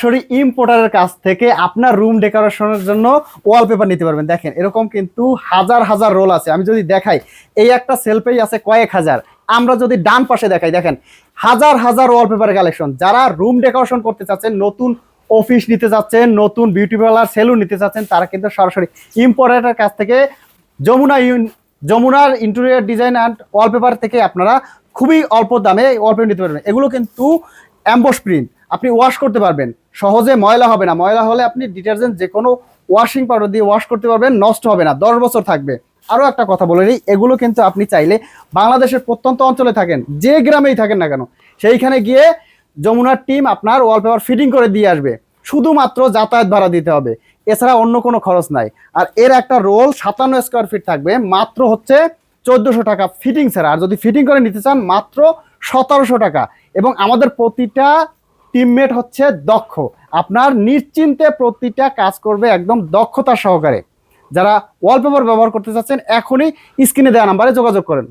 সরাসরি ইম্পোর্টারের কাছ থেকে আপনার রুম ডেকোরেশনের জন্য ওয়ালপেপার নিতে পারবেন। দেখেন এরকম কিন্তু হাজার হাজার রোল আছে। আমি যদি দেখাই, এই একটা সেলফেই আছে কয়েক হাজার। আমরা যদি ডান পাশে দেখাই, দেখেন হাজার হাজার ওয়ালপেপার কালেকশন। যারা রুম ডেকোরেশন করতে চাচ্ছেন, নতুন অফিস নিতে চাচ্ছেন, নতুন বিউটি পার্লার সেলুন নিতে চাচ্ছেন, তারা কিন্তু সরাসরি ইম্পোর্টারের কাছ থেকে যমুনার ইন্টেরিয়র ডিজাইন অ্যান্ড ওয়ালপেপার থেকে আপনারা খুবই অল্প দামে ওয়ালপেপার নিতে পারবেন। এগুলো কিন্তু অ্যাম্বস প্রিন্ট, আপনি ওয়াশ করতে পারবেন, সহজে ময়লা হবে না। ময়লা হলে আপনি ডিটারজেন্ট যে কোনো ওয়াশিং পাউডার দিয়ে ওয়াশ করতে পারবেন, নষ্ট হবে না, 10 বছর থাকবে। আরও একটা কথা বলে নিই, এগুলো কিন্তু আপনি চাইলে বাংলাদেশের প্রত্যন্ত অঞ্চলে থাকেন, যে গ্রামেই থাকেন না কেন, সেইখানে গিয়ে যমুনার টিম আপনার ওয়ালপেপার ফিটিং করে দিয়ে আসবে। শুধুমাত্র যাতায়াত ভাড়া দিতে হবে, এছাড়া অন্য কোনো খরচ নাই। আর এর একটা রোল 57 স্কোয়ার ফিট থাকবে, মাত্র হচ্ছে 1400 টাকা ফিটিং ছাড়া। আর যদি ফিটিং করে নিতে চান, মাত্র 1700 টাকা। এবং আমাদের প্রতিটা টিমমেট হচ্ছে দক্ষ, আপনার নিশ্চিন্তে প্রতিটা কাজ করবে একদম দক্ষতা সহকারে। যারা ওয়ালপেপার ব্যবহার করতে চাচ্ছেন, এখনই স্ক্রিনে দেওয়া নাম্বারে যোগাযোগ করেন।